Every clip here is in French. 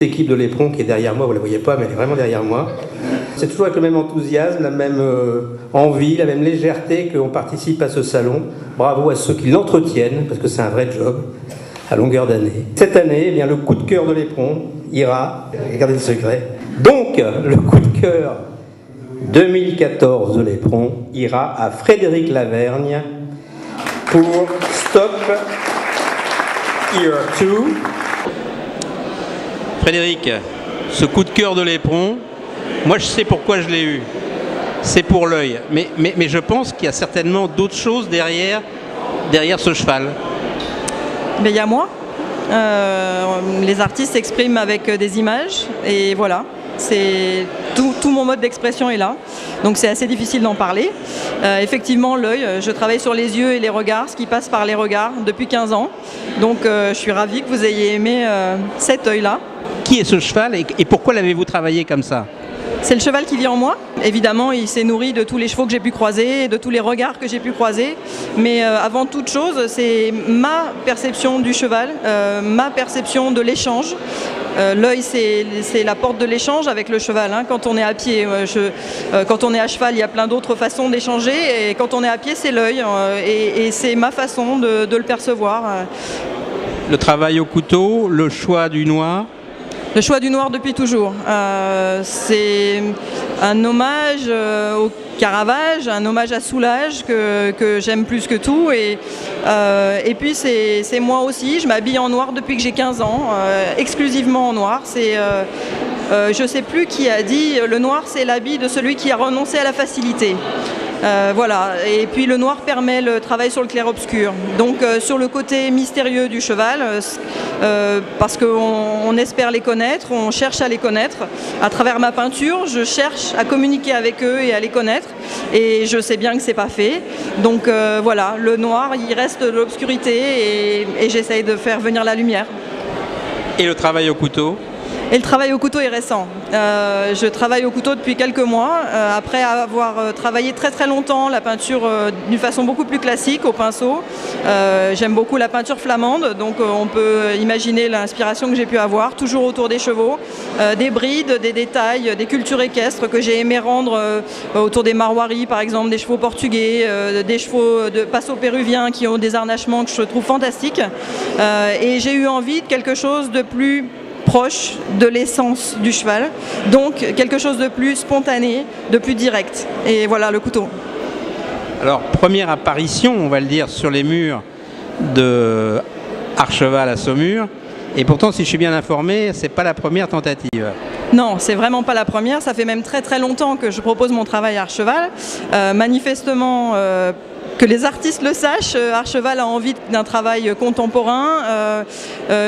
L'équipe de l'éperon qui est derrière moi, vous ne la voyez pas, mais elle est vraiment derrière moi. C'est toujours avec le même enthousiasme, la même envie, la même légèreté qu'on participe à ce salon. Bravo à ceux qui l'entretiennent, parce que c'est un vrai job, à longueur d'année. Cette année, eh bien, le coup de cœur de l'éperon ira, regardez le secret, donc le coup de cœur 2014 de l'éperon ira à Frédéric Lavergne pour Stop Here 2. Frédéric, ce coup de cœur de l'éperon, moi je sais pourquoi je l'ai eu. C'est pour l'œil. Mais je pense qu'il y a certainement d'autres choses derrière ce cheval. Mais il y a moi. Les artistes s'expriment avec des images et voilà. C'est tout mon mode d'expression est là, donc c'est assez difficile d'en parler. Effectivement, l'œil, je travaille sur les yeux et les regards, ce qui passe par les regards depuis 15 ans. Donc je suis ravie que vous ayez aimé cet œil-là. Qui est ce cheval et pourquoi l'avez-vous travaillé comme ça ? C'est le cheval qui vit en moi. Évidemment, il s'est nourri de tous les chevaux que j'ai pu croiser, de tous les regards que j'ai pu croiser. Mais avant toute chose, c'est ma perception du cheval, ma perception de l'échange. L'œil, c'est la porte de l'échange avec le cheval. Hein. Quand on est à pied, quand on est à cheval, il y a plein d'autres façons d'échanger. Et quand on est à pied, c'est l'œil. Et c'est ma façon de le percevoir. Le travail au couteau, le choix du noir. Le choix du noir depuis toujours. C'est un hommage au Caravage, un hommage à Soulages que j'aime plus que tout. Et puis c'est moi aussi, je m'habille en noir depuis que j'ai 15 ans, exclusivement en noir. Je ne sais plus qui a dit le noir c'est l'habit de celui qui a renoncé à la facilité. Voilà, et puis le noir permet le travail sur le clair-obscur. Donc sur le côté mystérieux du cheval, parce qu'on espère les connaître, on cherche à les connaître. À travers ma peinture, je cherche à communiquer avec eux et à les connaître. Et je sais bien que c'est pas fait. Donc voilà, le noir, il reste de l'obscurité et j'essaye de faire venir la lumière. Et le travail au couteau ? Et le travail au couteau est récent. Je travaille au couteau depuis quelques mois, après avoir travaillé très très longtemps la peinture d'une façon beaucoup plus classique au pinceau. J'aime beaucoup la peinture flamande, donc on peut imaginer l'inspiration que j'ai pu avoir, toujours autour des chevaux, des brides, des détails, des cultures équestres que j'ai aimé rendre autour des maroiries par exemple, des chevaux portugais, des chevaux de passeaux péruviens qui ont des harnachements que je trouve fantastiques. Et j'ai eu envie de quelque chose de plus proche de l'essence du cheval, donc quelque chose de plus spontané, de plus direct. Et voilà le couteau. Alors, première apparition, on va le dire, sur les murs de Archeval à Saumur, et pourtant, si je suis bien informé, c'est pas la première tentative. Non, c'est vraiment pas la première, ça fait même très très longtemps que je propose mon travail à Archeval. Manifestement, que les artistes le sachent, Archeval a envie d'un travail contemporain.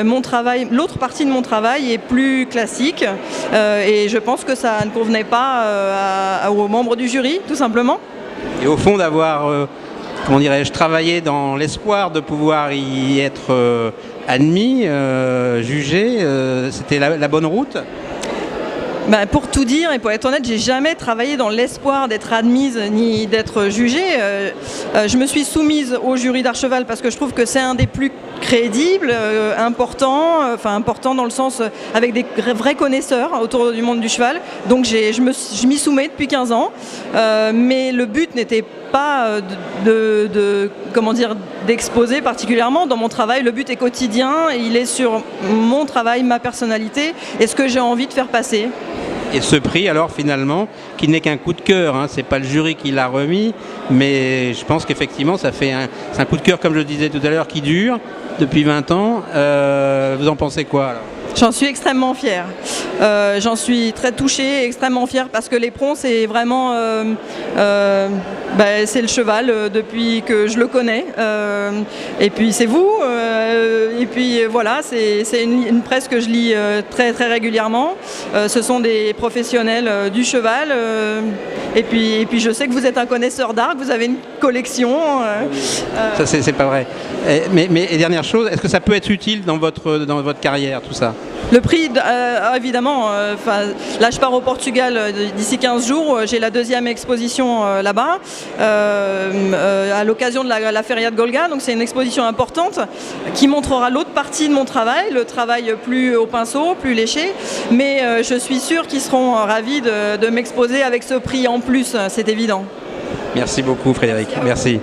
Mon travail, l'autre partie de mon travail est plus classique et je pense que ça ne convenait pas aux membres du jury, tout simplement. Et au fond, d'avoir, comment dirais-je, travaillé dans l'espoir de pouvoir y être admis, jugé, c'était la bonne route ? Ben, pour tout dire et pour être honnête, j'ai jamais travaillé dans l'espoir d'être admise ni d'être jugée. Je me suis soumise au jury d'Archeval parce que je trouve que c'est un des plus crédibles, important dans le sens avec des vrais connaisseurs autour du monde du cheval. Donc je m'y soumets depuis 15 ans, mais le but n'était pas d'exposer particulièrement dans mon travail. Le but est quotidien, il est sur mon travail, ma personnalité et ce que j'ai envie de faire passer. Et ce prix, alors, finalement, qui n'est qu'un coup de cœur, hein, c'est pas le jury qui l'a remis, mais je pense qu'effectivement, c'est un coup de cœur, comme je le disais tout à l'heure, qui dure depuis 20 ans. Vous en pensez quoi, alors ? J'en suis extrêmement fière. J'en suis très touchée, extrêmement fière parce que l'éperon, c'est vraiment c'est le cheval depuis que je le connais. Et puis c'est vous. Et puis voilà, c'est une presse que je lis très très régulièrement. Ce sont des professionnels du cheval. Et puis je sais que vous êtes un connaisseur d'art, que vous avez une collection. Ça c'est pas vrai. Mais dernière chose, est-ce que ça peut être utile dans votre carrière, tout ça ? Le prix, évidemment, là je pars au Portugal d'ici 15 jours, j'ai la deuxième exposition là-bas, à l'occasion de la Feria de Golga, donc c'est une exposition importante qui montrera l'autre partie de mon travail, le travail plus au pinceau, plus léché, mais je suis sûre qu'ils seront ravis de m'exposer avec ce prix en plus, c'est évident. Merci beaucoup Frédéric, merci.